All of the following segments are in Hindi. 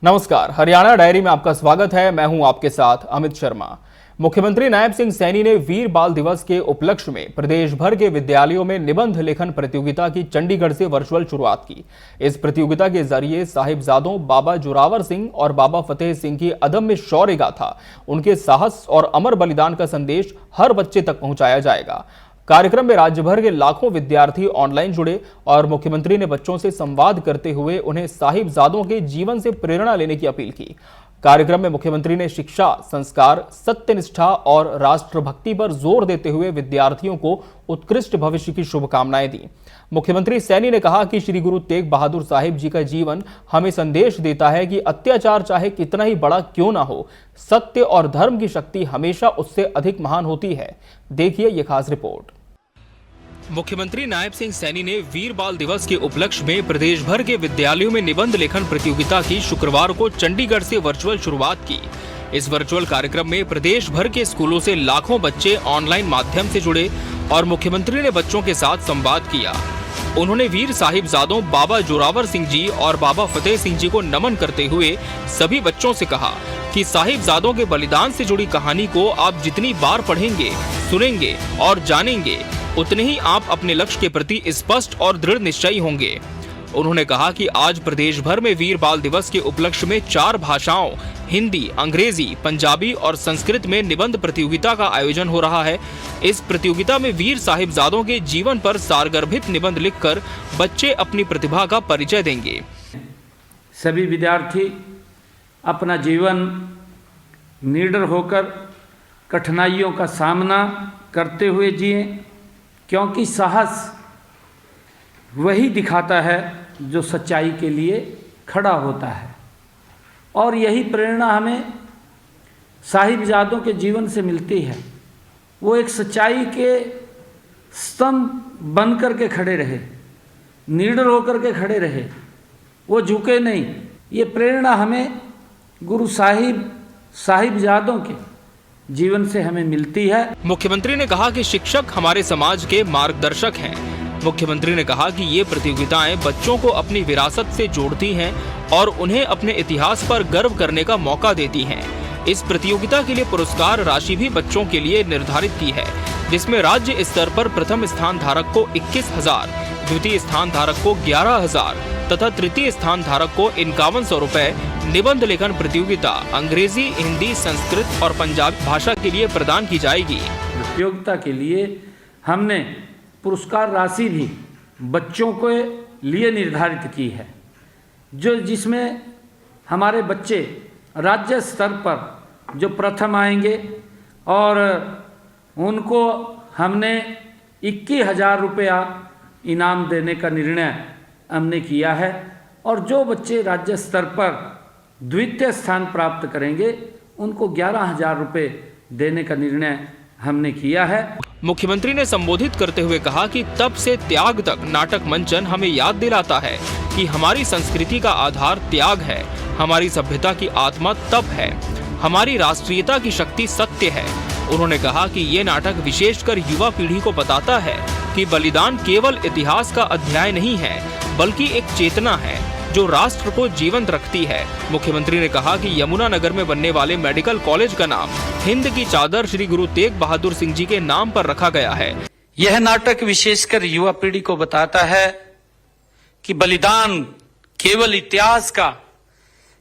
नमस्कार, हरियाणा डायरी में आपका स्वागत है। मैं हूं आपके साथ अमित शर्मा। मुख्यमंत्री नायब सिंह सैनी ने वीर बाल दिवस के उपलक्ष्य में प्रदेश भर के विद्यालयों में निबंध लेखन प्रतियोगिता की चंडीगढ़ से वर्चुअल शुरुआत की। इस प्रतियोगिता के जरिए साहिबजादों बाबा जोरावर सिंह और बाबा फतेह सिंह की अदम्य शौर्य गाथा, उनके साहस और अमर बलिदान का संदेश हर बच्चे तक पहुंचाया जाएगा। कार्यक्रम में राज्य भर के लाखों विद्यार्थी ऑनलाइन जुड़े और मुख्यमंत्री ने बच्चों से संवाद करते हुए उन्हें साहिबजादों के जीवन से प्रेरणा लेने की अपील की। कार्यक्रम में मुख्यमंत्री ने शिक्षा, संस्कार, सत्यनिष्ठा और राष्ट्रभक्ति पर जोर देते हुए विद्यार्थियों को उत्कृष्ट भविष्य की शुभकामनाएं दी। मुख्यमंत्री सैनी ने कहा कि श्री गुरु तेग बहादुर साहिब जी का जीवन हमें संदेश देता है कि अत्याचार चाहे कितना ही बड़ा क्यों ना हो, सत्य और धर्म की शक्ति हमेशा उससे अधिक महान होती है। देखिए ये खास रिपोर्ट। मुख्यमंत्री नायब सिंह सैनी ने वीर बाल दिवस के उपलक्ष्य में प्रदेश भर के विद्यालयों में निबंध लेखन प्रतियोगिता की शुक्रवार को चंडीगढ़ से वर्चुअल शुरुआत की। इस वर्चुअल कार्यक्रम में प्रदेश भर के स्कूलों से लाखों बच्चे ऑनलाइन माध्यम से जुड़े और मुख्यमंत्री ने बच्चों के साथ संवाद किया। उन्होंने वीर साहिबजादों बाबा जोरावर सिंह जी और बाबा फतेह सिंह जी को नमन करते हुए सभी बच्चों से कहा कि साहिबजादों के बलिदान से जुड़ी कहानी को आप जितनी बार पढ़ेंगे, सुनेंगे और जानेंगे, उतने ही आप अपने लक्ष्य के प्रति स्पष्ट और दृढ़ निश्चयी होंगे। उन्होंने कहा कि आज प्रदेश भर में वीर बाल दिवस के उपलक्ष्य में 4 भाषाओं हिंदी, अंग्रेजी, पंजाबी और संस्कृत में निबंध प्रतियोगिता का आयोजन हो रहा है। इस प्रतियोगिता में वीर साहिबजादों के जीवन पर सारगर्भित निबंध लिखकर बच्चे अपनी प्रतिभा का परिचय देंगे। सभी विद्यार्थी अपना जीवन निडर होकर कठिनाइयों का सामना करते हुए जिए, क्योंकि साहस वही दिखाता है जो सच्चाई के लिए खड़ा होता है। और यही प्रेरणा हमें साहिबजादों के जीवन से मिलती है। वो एक सच्चाई के स्तंभ बन कर के खड़े रहे, निडर होकर के खड़े रहे, वो झुके नहीं। ये प्रेरणा हमें गुरु साहिबजादों के जीवन से हमें मिलती है। मुख्यमंत्री ने कहा कि शिक्षक हमारे समाज के मार्गदर्शक हैं। मुख्यमंत्री ने कहा कि ये प्रतियोगिताएं बच्चों को अपनी विरासत से जोड़ती हैं और उन्हें अपने इतिहास पर गर्व करने का मौका देती हैं। इस प्रतियोगिता के लिए पुरस्कार राशि भी बच्चों के लिए निर्धारित की है, जिसमें राज्य स्तर पर प्रथम स्थान धारक को 21,000, द्वितीय स्थान धारक को 11,000 तथा तृतीय स्थान धारक को 5100 रुपए निबंध लेखन प्रतियोगिता अंग्रेजी, हिंदी, संस्कृत और पंजाबी भाषा के लिए प्रदान की जाएगी। प्रतियोगिता के लिए हमने पुरस्कार राशि भी बच्चों के लिए निर्धारित की है, जिसमें हमारे बच्चे राज्य स्तर पर जो प्रथम आएंगे और उनको हमने 21,000 रुपया इनाम देने का निर्णय हमने किया है। और जो बच्चे राज्य स्तर पर द्वितीय स्थान प्राप्त करेंगे उनको 11,000 रुपये देने का निर्णय हमने किया है। मुख्यमंत्री ने संबोधित करते हुए कहा कि तप से त्याग तक नाटक मंचन हमें याद दिलाता है कि हमारी संस्कृति का आधार त्याग है, हमारी सभ्यता की आत्मा तप है, हमारी राष्ट्रीयता की शक्ति सत्य है। उन्होंने कहा कि ये नाटक विशेषकर युवा पीढ़ी को बताता है कि बलिदान केवल इतिहास का अध्याय नहीं है, बल्कि एक चेतना है जो राष्ट्र को जीवंत रखती है। मुख्यमंत्री ने कहा कि यमुनानगर में बनने वाले मेडिकल कॉलेज का नाम हिंद की चादर श्री गुरु तेग बहादुर सिंह जी के नाम पर रखा गया है। यह नाटक विशेषकर युवा पीढ़ी को बताता है कि बलिदान केवल इतिहास का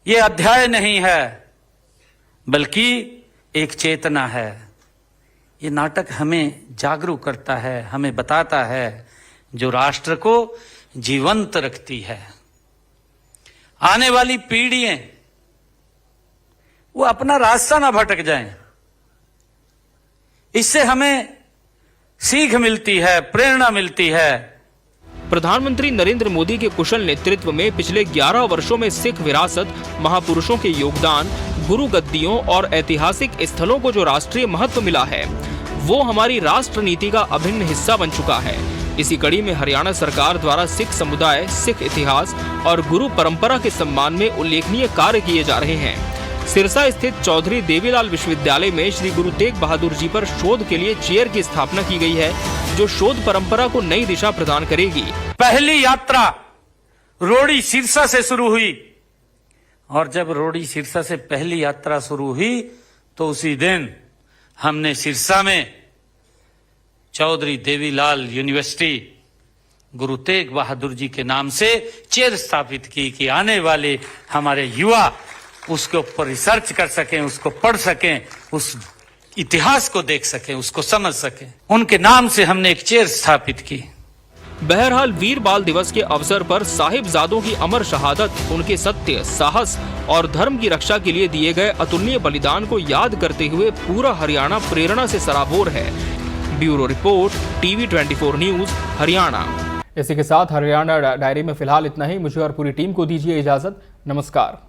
यह अध्याय नहीं है, बल्कि एक चेतना है। ये नाटक हमें जागरूक करता है, हमें बताता है जो राष्ट्र को जीवंत रखती है। आने वाली पीढ़ियां वो अपना रास्ता ना भटक जाएं, इससे हमें सीख मिलती है, प्रेरणा मिलती है। प्रधानमंत्री नरेंद्र मोदी के कुशल नेतृत्व में पिछले 11 वर्षों में सिख विरासत, महापुरुषों के योगदान, गुरु गद्दियों और ऐतिहासिक स्थलों को जो राष्ट्रीय महत्व मिला है, वो हमारी राष्ट्र नीति का अभिन्न हिस्सा बन चुका है। इसी कड़ी में हरियाणा सरकार द्वारा सिख समुदाय, सिख इतिहास और गुरु परंपरा के सम्मान में उल्लेखनीय कार्य किए जा रहे हैं। सिरसा स्थित चौधरी देवीलाल विश्वविद्यालय में श्री गुरु तेग बहादुर जी पर शोध के लिए चेयर की स्थापना की गई है, जो शोध परंपरा को नई दिशा प्रदान करेगी। पहली यात्रा रोड़ी सिरसा से शुरू हुई और जब रोडी सिरसा से पहली यात्रा शुरू हुई तो उसी दिन हमने सिरसा में चौधरी देवीलाल यूनिवर्सिटी गुरु तेग बहादुर जी के नाम से चेयर स्थापित की कि आने वाले हमारे युवा उसके ऊपर रिसर्च कर सकें, उसको पढ़ सकें, उस इतिहास को देख सकें, उसको समझ सकें। उनके नाम से हमने एक चेयर स्थापित की। बहरहाल वीर बाल दिवस के अवसर पर साहिबजादों की अमर शहादत, उनके सत्य, साहस और धर्म की रक्षा के लिए दिए गए अतुलनीय बलिदान को याद करते हुए पूरा हरियाणा प्रेरणा से सराबोर है। Bureau report, TV 24 news, Haryana. इसी के साथ हरियाणा डायरी में फिलहाल इतना ही। मुझे और पूरी टीम को दीजिए इजाजत। नमस्कार।